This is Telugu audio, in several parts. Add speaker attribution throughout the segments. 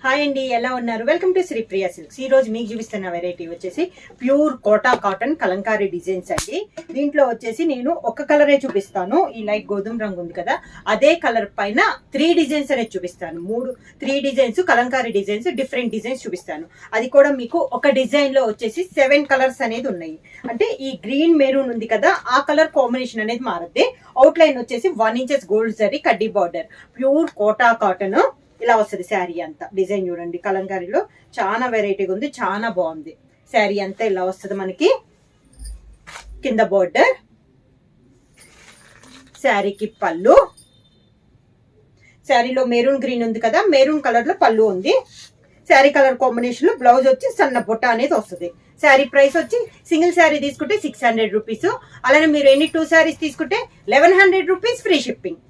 Speaker 1: హాయ్ అండి, ఎలా ఉన్నారు? Welcome to Sripriya silks. ఈ రోజు మీకు చూపిస్తున్న వెరైటీ వచ్చేసి pure Kota cotton kalamkari designs అండి. దీంట్లో వచ్చేసి నేను ఒక కలరే చూపిస్తాను. ఈ లైట్ గోధుమ రంగు ఉంది కదా, అదే కలర్ పైన 3 డిజైన్స్ అనేది చూపిస్తాను. 3 designs Kalamkari designs, different designs చూపిస్తాను. అది కూడా మీకు ఒక డిజైన్ లో వచ్చేసి 7 కలర్స్ అనేది ఉన్నాయి. అంటే ఈ గ్రీన్ మెరూన్ ఉంది కదా, ఆ కలర్ కాంబినేషన్ అనేది మారద్ది. అవుట్ లైన్ వచ్చేసి 1 ఇంచెస్ గోల్డ్ జరీ కడ్డీ బార్డర్, ప్యూర్ కోటా కాటన్ ఇలా వస్తుంది. శారీ అంతా డిజైన్ చూడండి, కలంకారీలో చాలా వెరైటీగా ఉంది, చాలా బాగుంది. శారీ అంతా ఇలా వస్తుంది మనకి. కింద బోర్డర్, శారీకి పళ్ళు, శారీలో మెరూన్ గ్రీన్ ఉంది కదా, మెరూన్ కలర్ లో పళ్ళు ఉంది. శారీ కలర్ కాంబినేషన్ లో బ్లౌజ్ వచ్చి సన్న బుట్ట అనేది వస్తుంది. శారీ ప్రైస్ వచ్చి సింగిల్ శారీ తీసుకుంటే 600 రూపీస్. అలానే మీరు ఎన్ని 2 శారీస్ తీసుకుంటే 1100 rupees free shipping.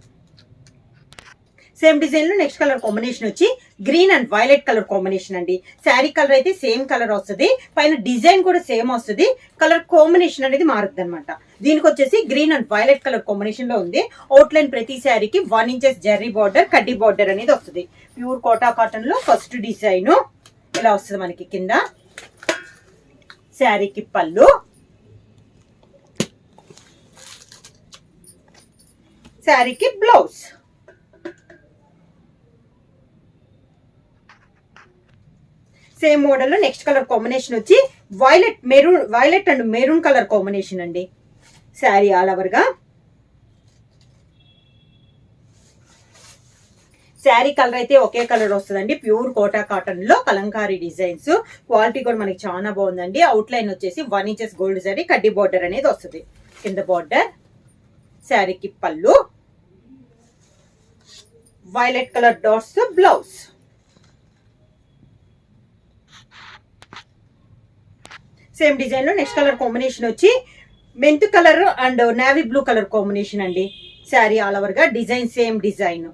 Speaker 1: Same design లో నెక్స్ట్ కలర్ కాంబినేషన్ వచ్చి green and violet colour combination అండి. శారీ కలర్ అయితే సేమ్ కలర్ వస్తుంది, పైన డిజైన్ కూడా సేమ్ వస్తుంది, కలర్ కాంబినేషన్ అనేది మారుతుంది అనమాట. దీనికి వచ్చేసి green and violet colour combination లో ఉంది. అవుట్ లైన్ ప్రతి శారీకి 1 ఇంచెస్ జెర్రీ బార్డర్ కడ్డీ బార్డర్ అనేది వస్తుంది. ప్యూర్ కోటా కాటన్ లో ఫస్ట్ డిజైన్ ఇలా వస్తుంది మనకి. కింద శారీకి పళ్ళు, శారీకి బ్లౌజ్. సేమ్ మోడల్ లో నెక్స్ట్ కలర్ కాంబినేషన్ వచ్చి violet and maroon colour combination అండి. శారీ ఆల్ ఓవర్ గా శారీ కలర్ అయితే ఒకే కలర్ వస్తుందండి. ప్యూర్ కోటా కాటన్ లో కలంకారీ డిజైన్స్, క్వాలిటీ కూడా మనకి చాలా బాగుందండి. అవుట్ లైన్ వచ్చేసి 1 ఇంచెస్ గోల్డ్ జరీ కడ్డీ బార్డర్ అనేది వస్తుంది. కింద బార్డర్, శారీకి పళ్ళు, violet colour dots blouse. Same design లో నెక్స్ట్ కలర్ కాంబినేషన్ వచ్చి మెంతు colour and navy blue colour combination అండి. శారీ ఆల్ ఓవర్ గా డిజైన్ సేమ్ డిజైన్,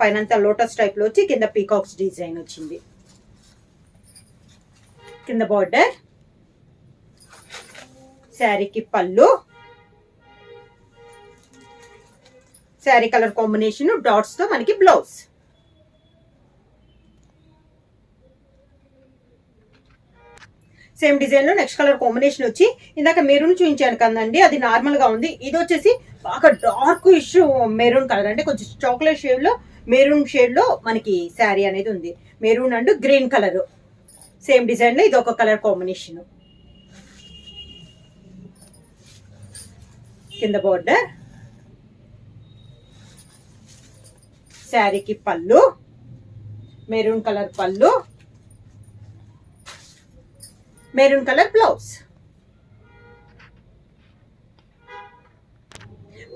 Speaker 1: పైనంతా లోటస్ టైప్ లో వచ్చి కింద పీకాక్స్ డిజైన్ వచ్చింది. కింద బార్డర్, శారీకి పళ్ళు, శారీ కలర్ కాంబినేషన్ డాట్స్ తో మనకి బ్లౌజ్. సేమ్ డిజైన్ లో నెక్స్ట్ కలర్ కాంబినేషన్ వచ్చి ఇందాక మెరూన్ చూపించాను కదండి, అది నార్మల్ గా ఉంది. ఇది వచ్చేసి బాగా డార్క్ ఇష్యూ మెరూన్ కలర్, అంటే కొంచెం చాక్లెట్ షేడ్ లో మెరూన్ షేడ్ లో మనకి శారీ అనేది ఉంది. Maroon and green colour. Same design లో ఇది ఒక కలర్ కాంబినేషన్. కింద బోర్డర్, శారీకి పళ్ళు, మెరూన్ కలర్ పళ్ళు, maroon colour blouse.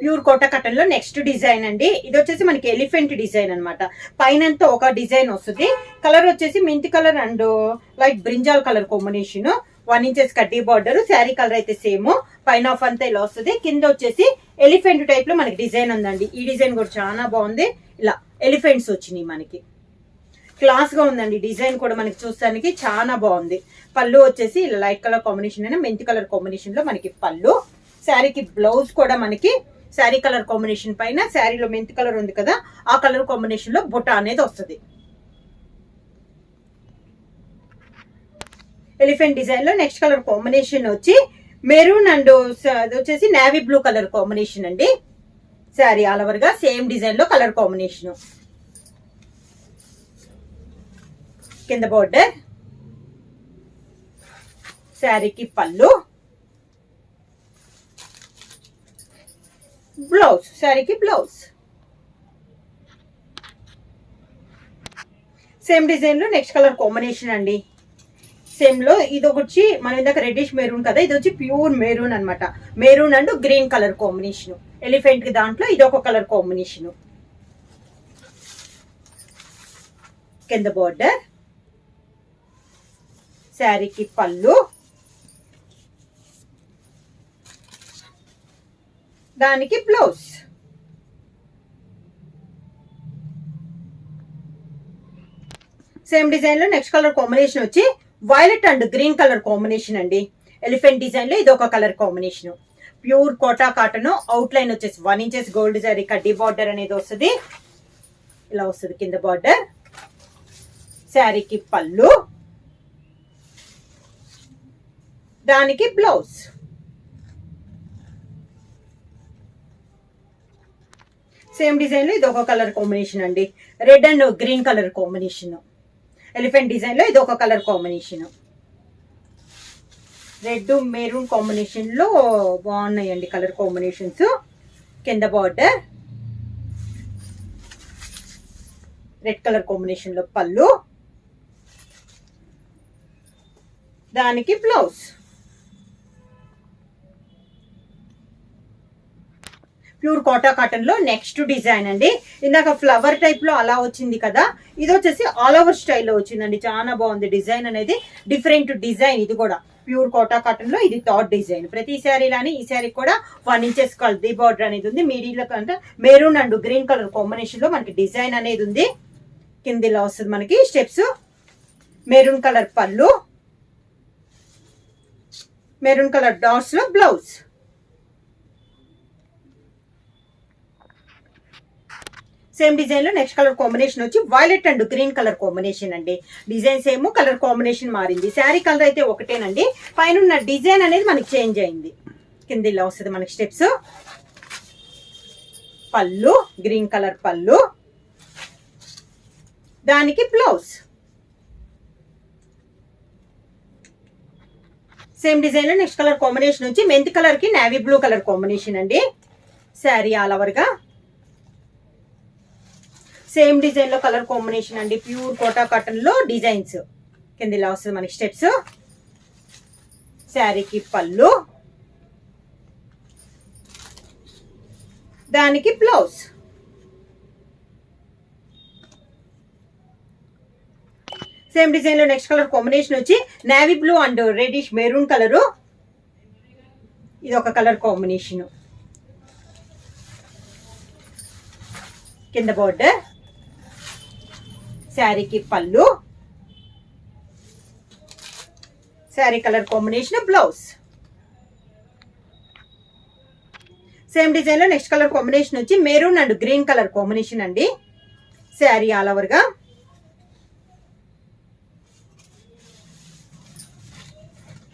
Speaker 1: Pure Kota cotton లో నెక్స్ట్ డిజైన్ అండి. ఇది వచ్చేసి మనకి ఎలిఫెంట్ డిజైన్ అనమాట. పైనంతా ఒక డిజైన్ వస్తుంది. కలర్ వచ్చేసి మెంతి colour and light brinjal colour combination. 1 inches కడ్డీ బార్డర్. శారీ కలర్ అయితే సేమ్, పైన ఆఫ్ అంతా ఇలా వస్తుంది. కింద వచ్చేసి ఎలిఫెంట్ టైప్ లో మనకి డిజైన్ ఉందండి. ఈ డిజైన్ కూడా చాలా బాగుంది. ఇలా ఎలిఫెంట్స్ వచ్చినాయి మనకి, క్లాస్ గా ఉందండి. డిజైన్ కూడా మనకి చూస్తానికి చాలా బాగుంది. పళ్ళు వచ్చేసి ఇలా లైట్ కలర్ కాంబినేషన్ అయినా మెంతి కలర్ కాంబినేషన్ లో మనకి పళ్ళు. శారీకి బ్లౌజ్ కూడా మనకి శారీ కలర్ కాంబినేషన్ పైన శారీలో మెంతి కలర్ ఉంది కదా, ఆ కలర్ కాంబినేషన్ లో బుట్ట అనేది వస్తుంది. ఎలిఫెంట్ డిజైన్ లో నెక్స్ట్ కలర్ కాంబినేషన్ వచ్చి మెరూన్ అండ్ వచ్చేసి నేవీ బ్లూ కలర్ కాంబినేషన్ అండి. శారీ ఆల్ ఓవర్ గా సేమ్ డిజైన్ లో కలర్ కాంబినేషన్. కింద బోర్డర్, శారీకి పళ్ళు, బ్లౌజ్, శారీకి బ్లౌజ్. సేమ్ డిజైన్ లో నెక్స్ట్ కలర్ కాంబినేషన్ అండి. సేమ్ లో ఇది వచ్చి మనం ఇందాక రెడ్డిష్ మెరూన్ కదా, ఇది వచ్చి ప్యూర్ మెరూన్ అనమాట. Maroon and green colour combination. Elephant కి దాంట్లో ఇది ఒక కలర్ కాంబినేషన్. కింద బోర్డర్, శారీకి పళ్ళు, దానికి బ్లౌజ్. సేమ్ డిజైన్ లో నెక్స్ట్ కలర్ కాంబినేషన్ వచ్చి violet and green colour combination అండి. ఎలిఫెంట్ డిజైన్ లో ఇది ఒక colour combination. Pure Kota cotton. Outline వచ్చేసి 1 ఇంచెస్ గోల్డ్ జరీ కడ్డీ బార్డర్ అనేది వస్తుంది. ఇలా వస్తుంది కింద బార్డర్. శారీకి పళ్ళు, దానికి బ్లౌజ్. సేమ్ డిజైన్ లో ఇది ఒక కలర్ కాంబినేషన్ అండి, red and green colour combination. Elephant design లో ఇది ఒక colour combination, red maroon combination లో బాగున్నాయండి కలర్ కాంబినేషన్స్. కింద బార్డర్ రెడ్ కలర్ కాంబినేషన్ లో పళ్ళు, దానికి బ్లౌజ్. ప్యూర్ కోటా కాటన్ లో నెక్స్ట్ డిజైన్ అండి. ఇందాక ఫ్లవర్ టైప్ లో అలా వచ్చింది కదా, ఇది వచ్చేసి ఆల్ ఓవర్ స్టైల్లో వచ్చిందండి. చాలా బాగుంది డిజైన్ అనేది, డిఫరెంట్ డిజైన్. ఇది కూడా ప్యూర్ కోటా కాటన్ లో ఇది థర్డ్ డిజైన్. ప్రతి శారీ లాని ఈ శారీ కూడా 1 ఇంచెస్ కల్దీ బార్డర్ అనేది ఉంది. మీడియంలో కంటే maroon and green colour combination లో మనకి డిజైన్ అనేది ఉంది. కిందిలో వస్తుంది మనకి స్టెప్స్, మెరూన్ కలర్ పళ్ళు, మెరూన్ కలర్ డాట్స్ లో బ్లౌజ్. సేమ్ డిజైన్ లో నెక్స్ట్ కలర్ కాంబినేషన్ వచ్చి violet and green colour combination అండి. డిజైన్ సేమ్, కలర్ కాంబినేషన్ మారింది. శారీ కలర్ అయితే ఒకటేనండి, పైన ఉన్న డిజైన్ అనేది మనకి చేంజ్ అయింది. కింద ఇలా వస్తుంది మనకి స్టెప్స్, పళ్ళు గ్రీన్ కలర్ పళ్ళు, దానికి బ్లౌజ్. సేమ్ డిజైన్ లో నెక్స్ట్ కలర్ కాంబినేషన్ వచ్చి మెంతి కలర్ కి నేవీ బ్లూ కలర్ కాంబినేషన్ అండి. శారీ ఆల్ ఓవర్ గా సేమ్ డిజైన్ లో కలర్ కాంబినేషన్ అండి. ప్యూర్ కోటా కాటన్ లో డిజైన్స్. కింద ఇలా వస్తుంది మనకి స్టెప్స్, శారీకి పళ్ళు, దానికి బ్లౌజ్. సేమ్ డిజైన్ లో నెక్స్ట్ కలర్ కాంబినేషన్ వచ్చి navy blue and reddish maroon colour. ఇది ఒక కలర్ కాంబినేషన్. కింద బోర్డర్, శారీకి పళ్ళు, sari colour combination blouse. Same design లో నెక్స్ట్ కలర్ కాంబినేషన్ వచ్చి maroon and green colour combination అండి. శారీ ఆల్ ఓవర్ గా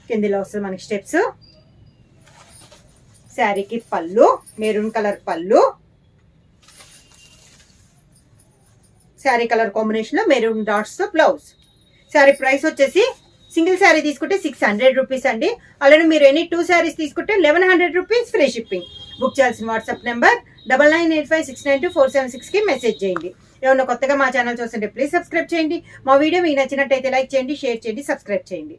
Speaker 1: కిందిలో వస్తుంది మనకి స్టెప్స్, శారీకి పళ్ళు, మెరూన్ కలర్ పళ్ళు, శారీ కలర్ కాంబినేషన్ లో మెరూన్ డాట్స్ తో బ్లౌజ్. శారీ ప్రైస్ వచ్చేసి సింగిల్ శారీ తీసుకుంటే 600 రూపీస్ అండి. అలానే మీరు ఎనీ 2 శారీస్ తీసుకుంటే 1100 రూపీస్ ఫ్రీ షిప్పింగ్. బుక్ చేయాల్సిన వాట్సాప్ నెంబర్ 9985692476 కి మెసేజ్ చేయండి. ఏమన్నా కొత్తగా మా ఛానల్ చూస్తుంటే ప్లీజ్ సబ్స్క్రైబ్ చేయండి. మా వీడియో మీకు నచ్చినట్టయితే లైక్ చేయండి, షేర్ చేయండి, సబ్స్క్రైబ్ చేయండి.